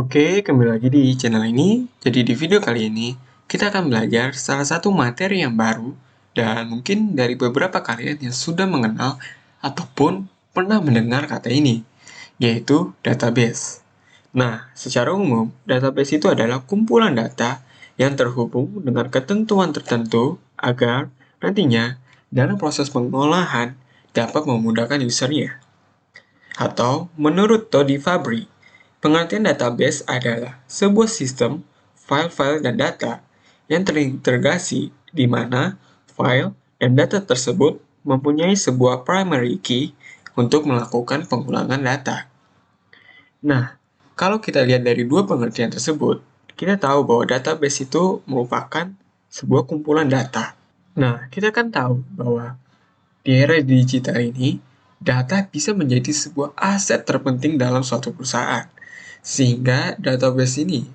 Oke, kembali lagi di channel ini. Jadi di video kali ini, kita akan belajar salah satu materi yang baru dan mungkin dari beberapa kalian yang sudah mengenal ataupun pernah mendengar kata ini, yaitu database. Nah, secara umum, database itu adalah kumpulan data yang terhubung dengan ketentuan tertentu agar nantinya dalam proses pengolahan dapat memudahkan usernya. Atau menurut Toddy Fabry, pengertian database adalah sebuah sistem file-file dan data yang terintegrasi di mana file dan data tersebut mempunyai sebuah primary key untuk melakukan pengulangan data. Nah, kalau kita lihat dari dua pengertian tersebut, kita tahu bahwa database itu merupakan sebuah kumpulan data. Nah, kita kan tahu bahwa di era digital ini, data bisa menjadi sebuah aset terpenting dalam suatu perusahaan. Sehingga database ini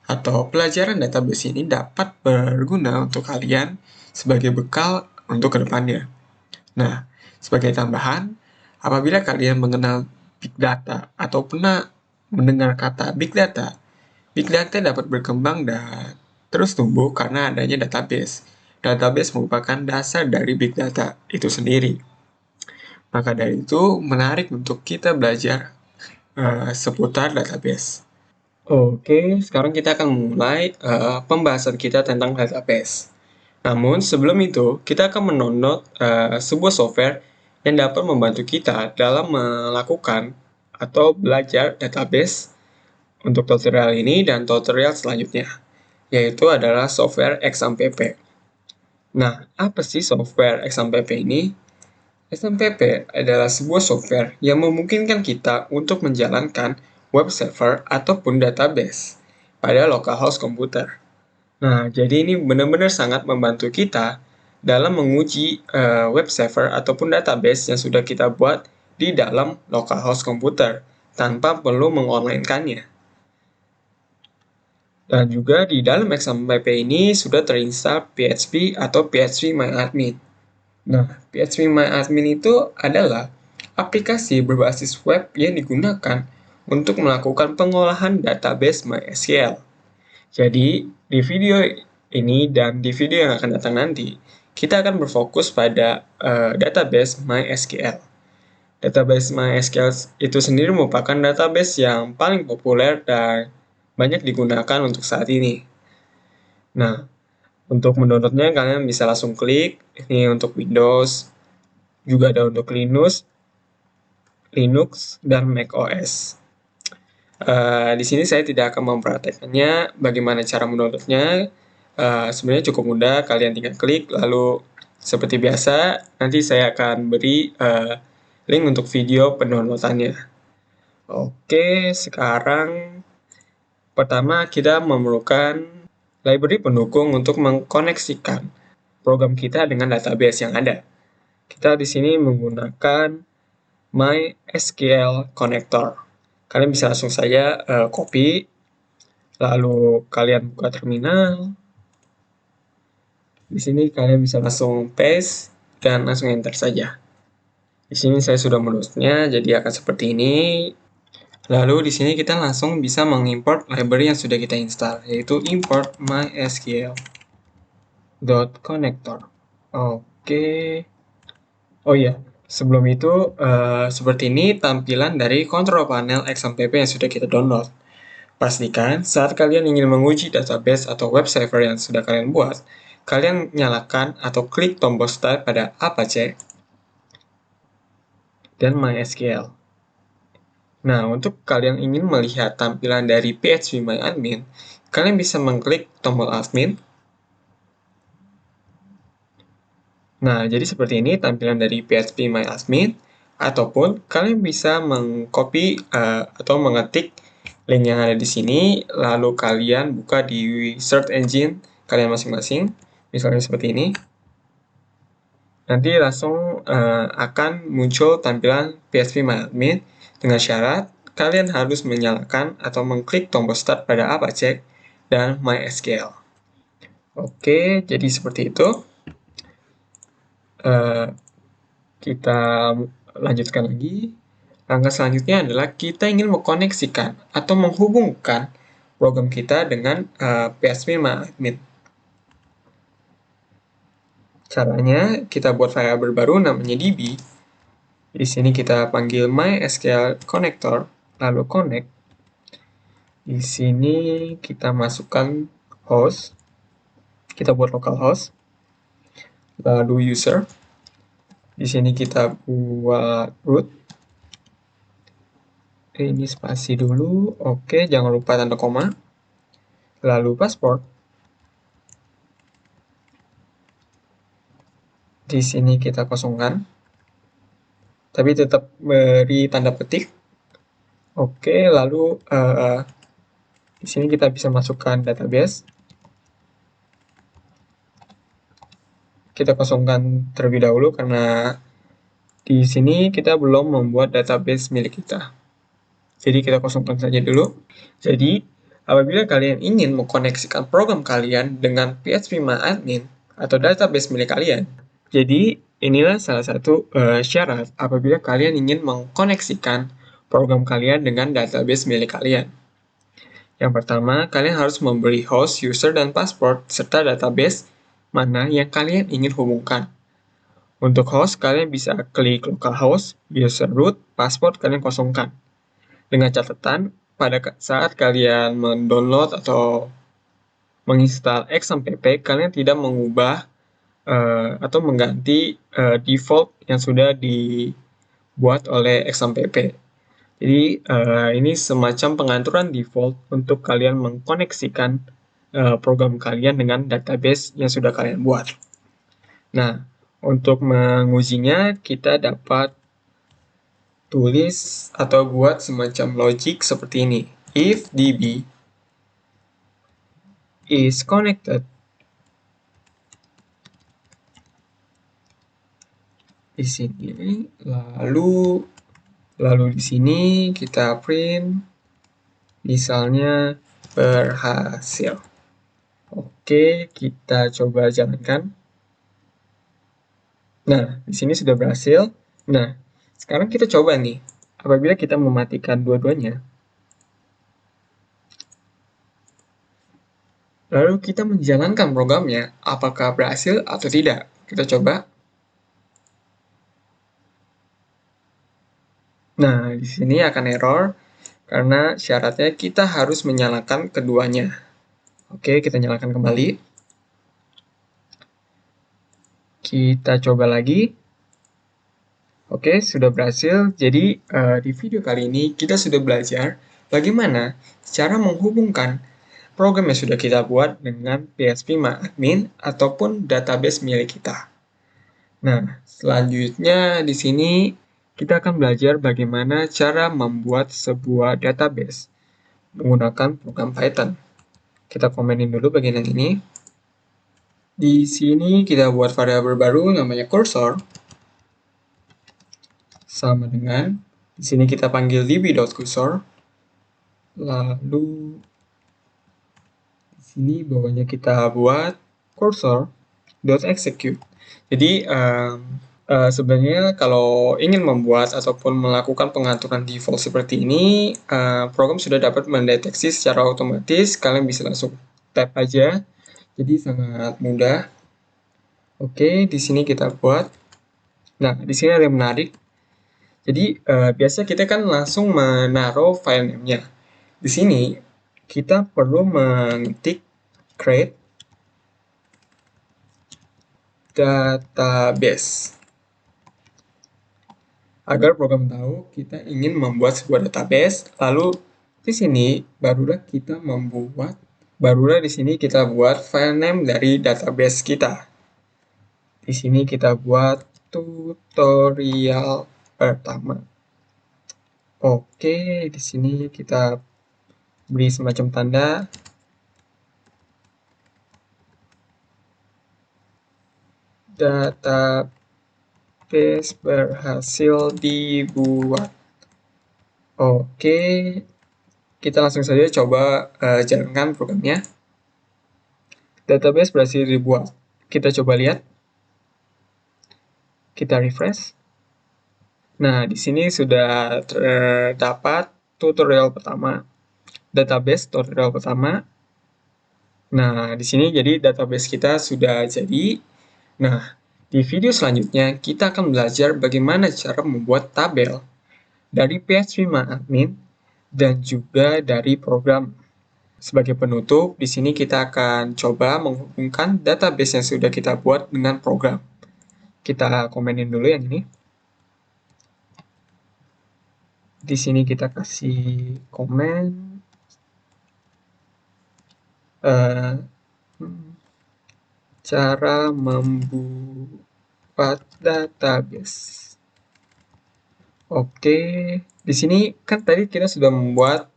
atau pelajaran database ini dapat berguna untuk kalian sebagai bekal untuk kedepannya. Nah, sebagai tambahan, apabila kalian mengenal Big Data atau pernah mendengar kata Big Data dapat berkembang dan terus tumbuh karena adanya database. Database merupakan dasar dari Big Data itu sendiri. Maka dari itu, menarik untuk kita belajar seputar database. Oke, sekarang kita akan mulai pembahasan kita tentang database. Namun, sebelum itu, kita akan mendownload sebuah software yang dapat membantu kita dalam melakukan atau belajar database untuk tutorial ini dan tutorial selanjutnya, yaitu adalah software XAMPP. Nah, apa sih software XAMPP ini? XAMPP adalah sebuah software yang memungkinkan kita untuk menjalankan web server ataupun database pada localhost komputer. Nah, jadi ini benar-benar sangat membantu kita dalam menguji web server ataupun database yang sudah kita buat di dalam localhost komputer tanpa perlu mengonlinekannya. Dan juga di dalam XAMPP ini sudah terinstall PHP atau PHPMyAdmin. Nah, PHPMyAdmin itu adalah aplikasi berbasis web yang digunakan untuk melakukan pengolahan database MySQL. Jadi, di video ini dan di video yang akan datang nanti, kita akan berfokus pada database MySQL. Database MySQL itu sendiri merupakan database yang paling populer dan banyak digunakan untuk saat ini. Nah, untuk mendownloadnya kalian bisa langsung klik, ini untuk Windows, juga ada untuk Linux, dan macOS. Di sini saya tidak akan mempraktekannya bagaimana cara mendownloadnya. Sebenarnya cukup mudah, kalian tinggal klik, lalu seperti biasa, nanti saya akan beri link untuk video pendownloadannya. Oke, sekarang pertama kita memerlukan library pendukung untuk mengkoneksikan program kita dengan database yang ada. Kita di sini menggunakan MySQL Connector. Kalian bisa langsung saja copy, lalu kalian buka terminal. Di sini kalian bisa langsung paste dan langsung enter saja. Di sini saya sudah menulisnya, jadi akan seperti ini. Lalu di sini kita langsung bisa mengimport library yang sudah kita install, yaitu import mysql.connector. Oke. Oh iya, sebelum itu seperti ini tampilan dari control panel XAMPP yang sudah kita download. Pastikan saat kalian ingin menguji database atau web server yang sudah kalian buat, kalian nyalakan atau klik tombol start pada Apache dan MySQL. Nah, untuk kalian ingin melihat tampilan dari PHPMyAdmin, kalian bisa mengklik tombol admin. Nah, jadi seperti ini tampilan dari PHPMyAdmin, ataupun kalian bisa mengcopy atau mengetik link yang ada di sini, lalu kalian buka di search engine kalian masing-masing, misalnya seperti ini. Nanti langsung akan muncul tampilan PHPMyAdmin dengan syarat kalian harus menyalakan atau mengklik tombol start pada Apache dan MySQL. Oke, jadi seperti itu. Kita lanjutkan lagi. Langkah selanjutnya adalah kita ingin mengkoneksikan atau menghubungkan program kita dengan PHP MyAdmin. Caranya, kita buat variabel baru namanya DB. Di sini kita panggil MySQL connector, lalu connect. Di sini kita masukkan host, kita buat localhost, lalu user. Di sini kita buat root. Ini spasi dulu, oke, jangan lupa tanda koma. Lalu password. Di sini kita kosongkan, tapi tetap beri tanda petik. Oke, lalu di sini kita bisa masukkan database. Kita kosongkan terlebih dahulu karena di sini kita belum membuat database milik kita. Jadi kita kosongkan saja dulu. Jadi, apabila kalian ingin mengkoneksikan program kalian dengan PHP-MyAdmin atau database milik kalian, jadi inilah salah satu syarat apabila kalian ingin mengkoneksikan program kalian dengan database milik kalian. Yang pertama, kalian harus memberi host, user, dan password serta database mana yang kalian ingin hubungkan. Untuk host, kalian bisa klik localhost, user root, password kalian kosongkan. Dengan catatan, pada saat kalian mendownload atau menginstal XAMPP, kalian tidak mengubah atau mengganti default yang sudah dibuat oleh XAMPP. Jadi, ini semacam pengaturan default untuk kalian mengkoneksikan program kalian dengan database yang sudah kalian buat. Nah, untuk mengujinya, kita dapat tulis atau buat semacam logic seperti ini. If DB is connected, di sini, lalu di sini kita print, misalnya berhasil. Oke, kita coba jalankan. Nah, di sini sudah berhasil. Nah, sekarang kita coba nih, apabila kita mematikan dua-duanya, lalu kita menjalankan programnya, apakah berhasil atau tidak? Kita coba. Nah, di sini akan error, karena syaratnya kita harus menyalakan keduanya. Oke, kita nyalakan kembali. Kita coba lagi. Oke, sudah berhasil. Jadi, di video kali ini kita sudah belajar bagaimana cara menghubungkan program yang sudah kita buat dengan PHP-MyAdmin ataupun database milik kita. Nah, selanjutnya di sini kita akan belajar bagaimana cara membuat sebuah database menggunakan program Python. Kita komenin dulu bagian ini. Di sini kita buat variabel baru namanya cursor. Sama dengan di sini kita panggil db.cursor. Lalu di sini bawahnya kita buat cursor.execute. Jadi sebenarnya kalau ingin membuat ataupun melakukan pengaturan default seperti ini, program sudah dapat mendeteksi secara otomatis. Kalian bisa langsung tap aja. Jadi sangat mudah. Oke, di sini kita buat. Nah, di sini ada yang menarik. Jadi biasa kita kan langsung menaruh file name-nya. Di sini kita perlu mengetik create database agar program tahu kita ingin membuat sebuah database. Lalu di sini barulah di sini kita buat file name dari database kita. Di sini kita buat tutorial pertama. Oke, di sini kita beri semacam tanda. Database berhasil dibuat. Oke, kita langsung saja coba jalankan programnya. Database berhasil dibuat. Kita coba lihat. Kita refresh. Nah, di sini sudah terdapat tutorial pertama, database tutorial pertama. Nah, di sini jadi database kita sudah jadi. Nah, di video selanjutnya kita akan belajar bagaimana cara membuat tabel dari PHP-admin dan juga dari program. Sebagai penutup, di sini kita akan coba menghubungkan database yang sudah kita buat dengan program. Kita komenin dulu yang ini. Di sini kita kasih komen. Cara membuat database. Oke, di sini kan tadi kita sudah membuat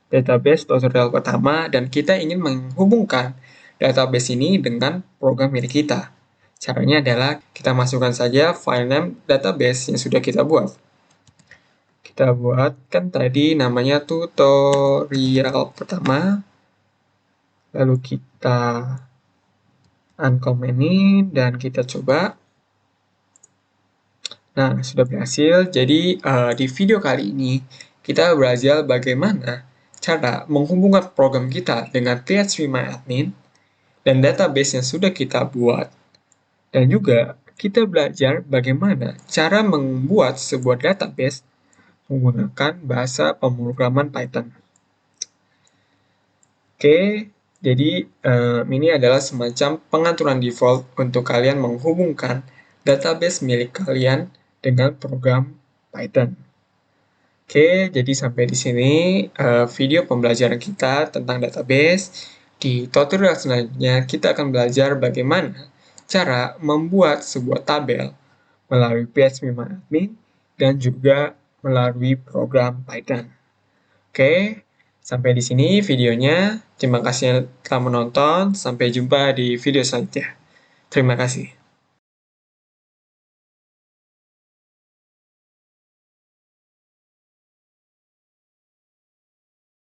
database tutorial pertama dan kita ingin menghubungkan database ini dengan program milik kita. Caranya adalah kita masukkan saja file name database yang sudah kita buat. Kita buat kan tadi namanya tutorial pertama. Lalu kita uncomment dan kita coba. Nah, sudah berhasil. Jadi, di video kali ini, kita belajar bagaimana cara menghubungkan program kita dengan PHP-admin dan database yang sudah kita buat. Dan juga, kita belajar bagaimana cara membuat sebuah database menggunakan bahasa pemrograman Python. Oke, jadi ini adalah semacam pengaturan default untuk kalian menghubungkan database milik kalian dengan program Python. Oke, jadi sampai di sini video pembelajaran kita tentang database. Di tutorial selanjutnya, kita akan belajar bagaimana cara membuat sebuah tabel melalui PHP-admin dan juga melalui program Python. Oke, sampai di sini videonya. Terima kasih telah menonton. Sampai jumpa di video selanjutnya. Terima kasih.